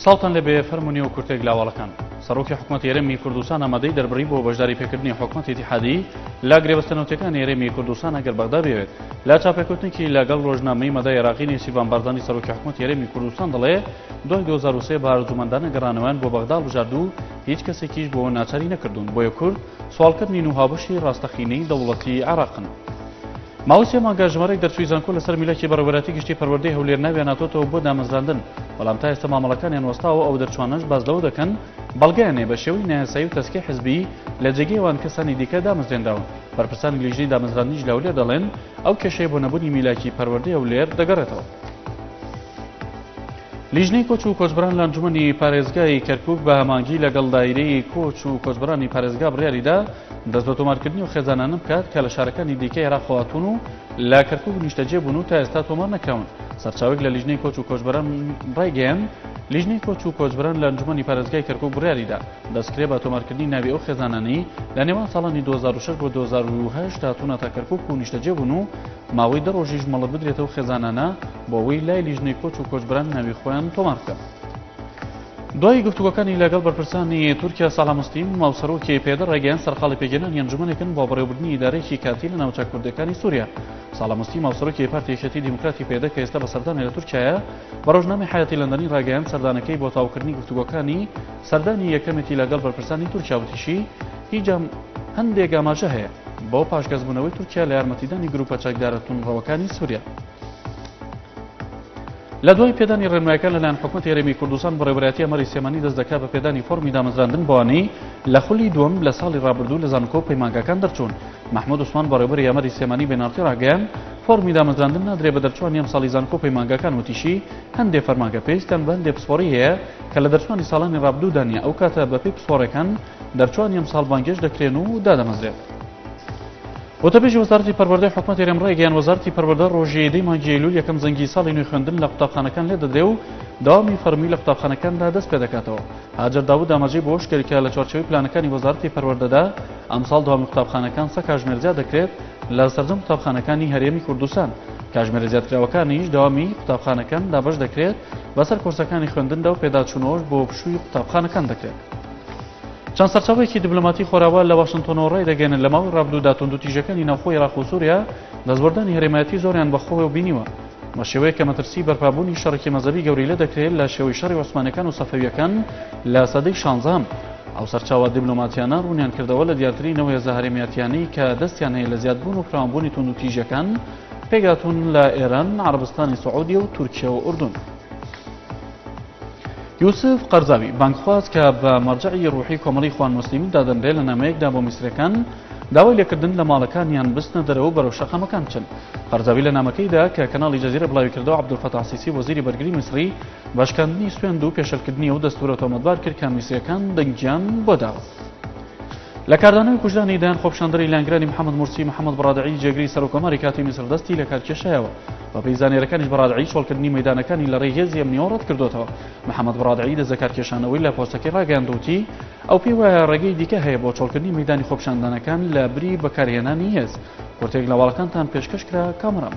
ساڵتان لەبێ فەرمونی و کورتێک لاواڵەکان سەرۆکی حکوومەت هێرێمی کوردستان ئامادەی دەربڕی بۆ بەشداری پێکردنی حکوومەتی اتحادی لا گرێبەستنەوتەکان هێرێمی کوردستان ئەگەر بەغدا بێت لا چاپێکوتنێکی لەگەڵ ڕۆژنامەی مەدای عێراقی نێسیبان بارزانی سەرۆکی حکوومەت هێرێمی کوردستان دەڵێ دوای 2003 بارزومەندانە گەڕانەوەیان بۆ بەغدا بژاردوو هیچ کەسێکیش بۆ ناچاری نەکردوون بۆیە کورد سوالکردنی و هاوبەشی ڕاستەخینەی دەوڵەتی عێراقن. ماوەسێ مانگە ژمارەی دەرچووی زانکۆ لەسەر میلەکی بەڕێوەبەتی گشتی پەروەردەی هەولێر ناویان هاتۆتەوە بۆ دامەزراندن بەڵام تا ئێستا مامەڵەکانیان وەستاوە ئەو دەرچوانەش باز لەوە دەکەن بەڵگەیانێ بە شێوەی نایاسایی و تەسکەی حزبی لە جێگەیەوان کەسانی دیکە دامەزرێنراون. بەرپرسانی لیژنەی دامەزراندنیش لە هەولێر دەڵێن ئەو کێشەی بۆ نەبوونی میلاکی پەروەردەی هەولێر دەگەڕێتەوە. لیژنەی کۆچ و کۆچبران لە ئەنجومەنی پارێزگای کەرکوک بە هەمانگی لەگەڵ دایرەی کۆچ و کۆچبرانی پارێزگا بڕیاریدا دەست بە تۆمارکردنی و خێزانانە بکات کە لە شارەکانی دیکەی عێراق خەواتون و لە کەرکوک نیشتەجێ بوون و تا ئێستا تۆمار نەکراون. سەرچاوێک لە لیژنەی کۆچ و کۆچبران ڕایگەیاند لیژنەی کۆچ و کۆچبران لە ئەنجومەنی پارێزگای کەرکوک بڕیاریدا دەستکرێ بە تۆمارکردنی ناوی ئەو خێزانانەی لە نێوان ساڵانی 2006 بۆ 2008 هاتوونە تا کەرکوک و نیشتەجێ بوون و ماوەی دە ڕۆژیش مەڵە بدرێتەوە خێزانانە بۆ ئەوەی لای لیژنەی کۆچ و کۆچبران ناوی خۆیان تۆمار بکەن. دوای گفتوگۆکانی لەگەڵ بەرپرسانی تورکیا ساڵح موستیم ماوسەرۆکی پێدە ڕێگەیان سەرقاڵی پێگەێنانی ئەنجومەنێکن بۆ بەڕێوەبردننی ئیدارەیەکی کاتی لە ناوچە کوردەکانی سووریا. ساڵح موستیم ماوسەرۆکی پارتی یەکێتی دیموکراتی پێدە کە ئێستا بەسەردانە لە تورکیایە بە ڕۆژنامەی حایەتی لەندەنی ڕاگەیاند سەردانەکەی بۆ تاوکردنی گفتوگۆکانی سەردانی یەکەمێتی لەگەڵ بەرپرسانی تورکیا وتیشی هیچ هەندێک ئاماژە هەیە بۆ پاشگەزبوونەوەی تورکیا لە یارمەتیدانی گروپە چەکدارەتونڕەوەکانی سووریا. لە دوای پێدانی ڕێنمایەکان لەلایەن حکوومەت هێرێمی کوردستان بۆ ڕێبەرایەتی ئەمەری سێمانی دەست دەکات بە پێدانی فۆرمی دامەزراندن بۆوانەی لە خولی دووەم لە ساڵی ڕابردوو لە زانکۆ پەیمانگەکان دەرچوون. محمود عوسمان بە ڕێبەری ئەمەری سێمانی بێناڵتی ڕاگەیاند فۆرمی دامەزراندن نادرێ بە دەرچوانی ئەم ساڵی زانکۆ پەیمانگەکان وتیشی هەندێک فەرمانگە پێویستیان بە هەندێک پسپۆڕی هەیە کە لە دەرچوانی ساڵانی ڕابردوو دانیە ئەو کاتە بەپێی پسپۆڕەکان دەرچوانی ئەم ساڵ بانگێش دەکرێن و دادەمەزرێت. وتەبێژی وەزارەتی پەروەردەی حکوومەت هێرێم ڕێگەیان وەزارەتی پەروەردە ڕۆژی دەی مانگی ئەیلوول یەکەم زەنگی ساڵی نوێی خوێندن لە قوتابخانەکان لێ دەدرێ و داوامی فەرمی لە قوتابخانەکاندا دەست پێ دەکاتەوە. هاجر داوود ئاماژەی بۆ شتێکە لە چوارچێوەی پلانەکانی وەزارەتی پەروەردەدا ئەمساڵ داوامی قوتابخانەکان سە کاژمێر زیاد دەکرێت لە سەرجەم قوتابخانەکانی هەرێمی کوردستان. کاژمێر زیادکراوەکانیش داوامی قوتابخانەکان دابەش دەکرێت بەسەر کورسەکانی خوێندندا و پێداچوونەوەش بۆ پشووی قوتابخانەکان دەکرێت. چەند سەرچاوەیەکی دیبلۆماتی خۆراوە لە واشنتۆنەوە ڕای دەگەێنن لە ماوەی ڕابردوودا توندوتیژەکانی ناوخۆی عێراق و سووریا دەستبەردانی هەرێمایەتی زۆریان بەخۆوە بینیوە بە شێوەیە کە مەترسی بەرپابوونی شەڕێکی مەزەبی گەوری لێ دەکرێت لە شێوەی شەڕی عوسمانیەکان و سەفەویەکان لە سەدەی 16ام. ئەو سەرچاوە دیبلۆماتیانە ڕوونیان کردەوە لە دیارترینەوەی هێزە هەرێمیەتیانەی کە دەستیان هەیە لە زیادبوون و فراوانبوونی توندوتیژەکان پێگاتون لە ئێران، عەرەبستانی سعودی و تورکیا و ئوردون. یوسف قەرزاوی بانگخواز کە بە مەرجەعی ڕوحی کۆمەڵی خوان موسلیمی دادەنرێت لە نامەیەکدا بۆ میسرەکان داوای لێکردن لە ماڵەکانیان بستنە دەرەوە بەرەو شەقەمەکان بچن. قەرزاوی لە نامەکەیدا کە کەناڵی جەزیرە بڵاوی کردەوە عەبدولفەتاح سیسی وەزیری بەرگری میسری بەشکاندنی سوێند و پێشەلکردنی ئەو دەستورە تۆمەتبار کرد کە میسریەکان دەنگیان بۆ داوە. لە کاردانەوەی کوژدانی دایان خۆپشاندەری لانگرانی محەممەد مورسی محەممەد بەڕادعی جێگری سەرۆکۆماری کاتی میسر دەستی لە کارکێشایەوە بە پێی زانێرەکانیش بەڕادعی چۆڵکردنی مەیدانەکانی لە ڕێی هێزی ئەمنیەوە ڕەت کردوتەوە. محەممەد بەڕادعی دەست لە کارکێشانەوەی لە پۆستەکەی ڕاگەیاندوتی ئەو پێی وایە ڕێگەی دیکە هەیە بۆ چۆڵکردنی مەیدانی خۆپشاندانەکان لە بری بەکارهێنانی هێز. کورتێک لە واڵەکانتان پێشکەش کرا کامەرام.